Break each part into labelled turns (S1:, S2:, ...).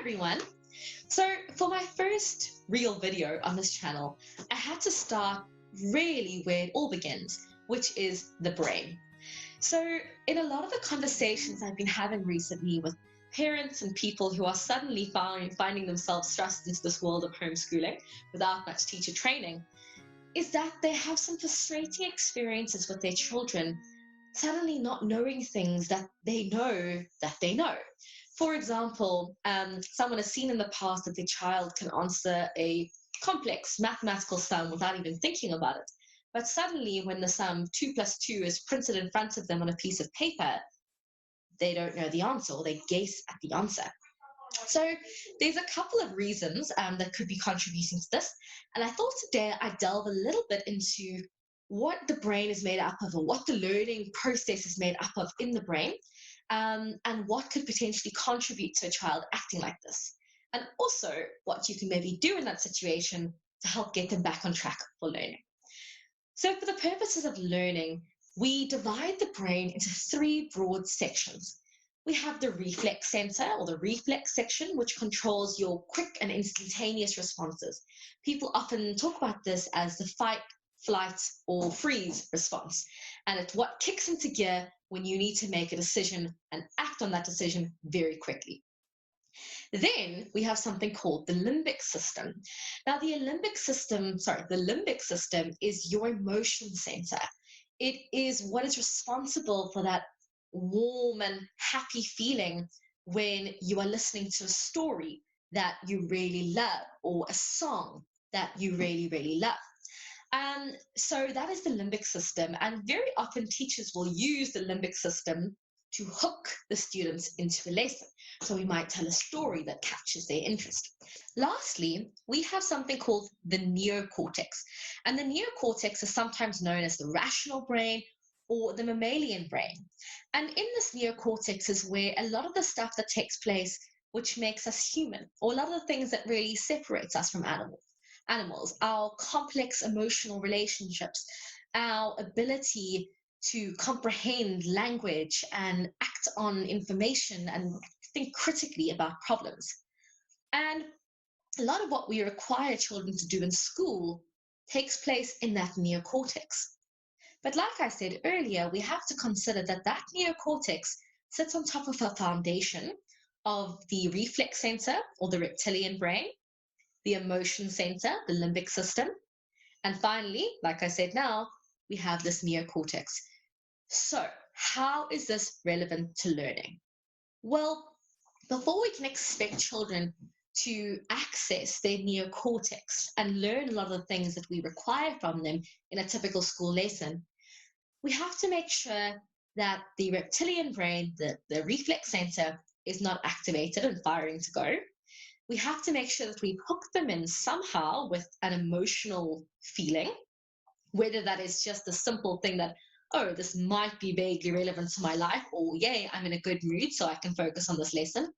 S1: everyone. So for my first real video on this channel, I had to start really where it all begins, which is the brain. So in a lot of the conversations I've been having recently with parents and people who are suddenly finding themselves thrust into this world of homeschooling without much teacher training, is that they have some frustrating experiences with their children suddenly not knowing things that they know that they know. For example, someone has seen in the past that their child can answer a complex mathematical sum without even thinking about it. But suddenly, when the sum 2 plus 2 is printed in front of them on a piece of paper, they don't know the answer, or they guess at the answer. So there's a couple of reasons that could be contributing to this. And I thought today I'd delve a little bit into what the brain is made up of, or what the learning process is made up of in the brain, and what could potentially contribute to a child acting like this. And also what you can maybe do in that situation to help get them back on track for learning. So for the purposes of learning, we divide the brain into three broad sections. We have the reflex center, or the reflex section, which controls your quick and instantaneous responses. People often talk about this as the fight, flight, or freeze response. And it's what kicks into gear when you need to make a decision and act on that decision very quickly. Then we have something called the limbic system. Now, the limbic system is your emotion center. It is what is responsible for that warm and happy feeling when you are listening to a story that you really love, or a song that you really, really love. So that is the limbic system, and very often teachers will use the limbic system to hook the students into a lesson. So we might tell a story that catches their interest. Lastly, we have something called the neocortex. And the neocortex is sometimes known as the rational brain or the mammalian brain. And in this neocortex is where a lot of the stuff that takes place which makes us human, or a lot of the things that really separates us from animals, our complex emotional relationships, our ability to comprehend language and act on information and think critically about problems. And a lot of what we require children to do in school takes place in that neocortex. But like I said earlier, we have to consider that that neocortex sits on top of a foundation of the reflex center, or the reptilian brain, the emotion center, the limbic system, and finally, like I said now, we have this neocortex. So how is this relevant to learning? Well, before we can expect children to access their neocortex and learn a lot of the things that we require from them in a typical school lesson, we have to make sure that the reptilian brain, the reflex center, is not activated and firing to go. We have to make sure that we hook them in somehow with an emotional feeling, whether that is just a simple thing that, oh, this might be vaguely relevant to my life, or yay, I'm in a good mood so I can focus on this lesson.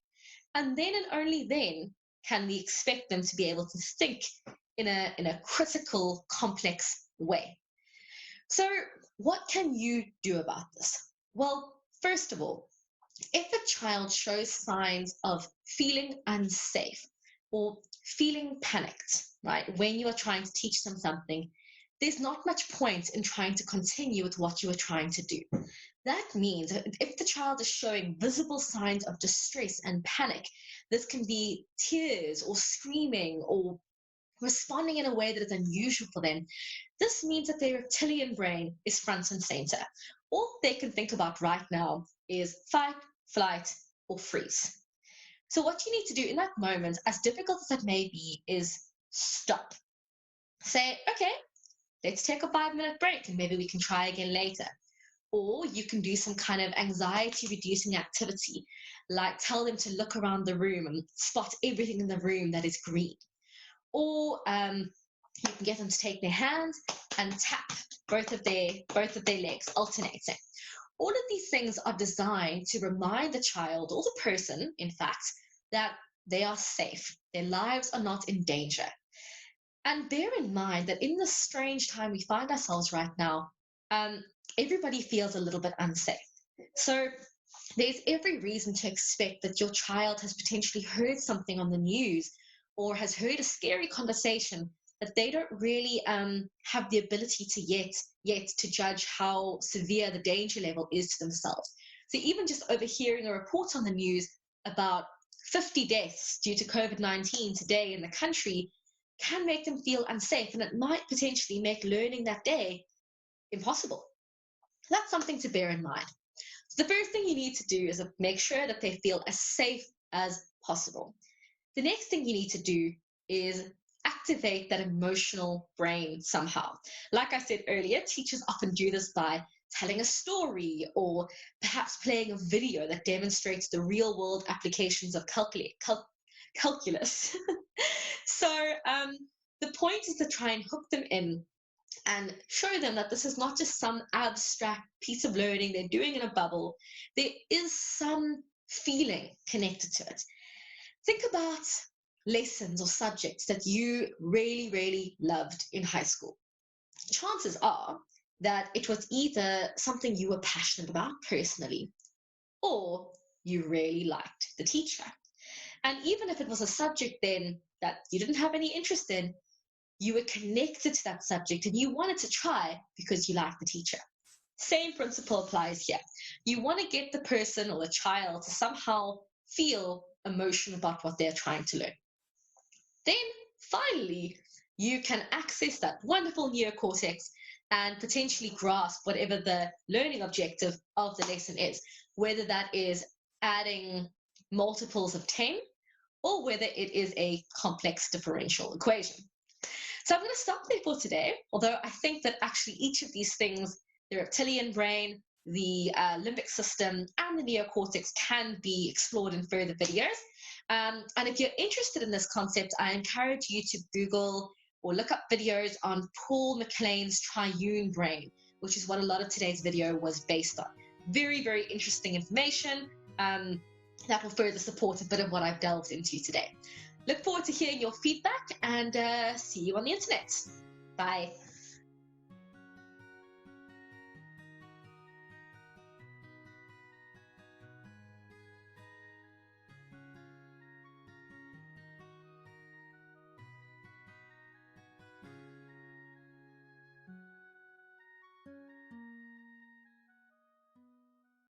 S1: And then and only then can we expect them to be able to think in a critical, complex way. So what can you do about this? Well, first of all, if a child shows signs of feeling unsafe or feeling panicked, right, when you are trying to teach them something, there's not much point in trying to continue with what you are trying to do. That means if the child is showing visible signs of distress and panic, this can be tears or screaming or responding in a way that is unusual for them. This means that their reptilian brain is front and center. All they can think about right now is fight, flight, or freeze. So what you need to do in that moment, as difficult as that may be, is stop. Say, okay, let's take a 5-minute break and maybe we can try again later. Or you can do some kind of anxiety reducing activity, like tell them to look around the room and spot everything in the room that is green. Or you can get them to take their hands and tap both of their legs, alternating. All of these things are designed to remind the child, or the person, in fact, that they are safe. Their lives are not in danger. And bear in mind that in this strange time we find ourselves right now, everybody feels a little bit unsafe. So there's every reason to expect that your child has potentially heard something on the news or has heard a scary conversation that they don't really have the ability to yet to judge how severe the danger level is to themselves. So even just overhearing a report on the news about 50 deaths due to COVID-19 today in the country can make them feel unsafe, and it might potentially make learning that day impossible. That's something to bear in mind. So the first thing you need to do is make sure that they feel as safe as possible. The next thing you need to do is activate that emotional brain somehow. Like I said earlier, teachers often do this by telling a story or perhaps playing a video that demonstrates the real world applications of calculus. So the point is to try and hook them in and show them that this is not just some abstract piece of learning they're doing in a bubble. There is some feeling connected to it. Think about lessons or subjects that you really, really loved in high school. Chances are that it was either something you were passionate about personally, or you really liked the teacher. And even if it was a subject then that you didn't have any interest in, you were connected to that subject and you wanted to try because you liked the teacher. Same principle applies here. You want to get the person or the child to somehow feel emotion about what they're trying to learn. Then finally, you can access that wonderful neocortex and potentially grasp whatever the learning objective of the lesson is, whether that is adding multiples of 10 or whether it is a complex differential equation. So I'm going to stop there for today, although I think that actually each of these things, the reptilian brain, the limbic system, and the neocortex can be explored in further videos. And if you're interested in this concept, I encourage you to Google or look up videos on Paul MacLean's Triune brain, which is what a lot of today's video was based on. Very, very interesting information that will further support a bit of what I've delved into today. Look forward to hearing your feedback and see you on the internet. Bye.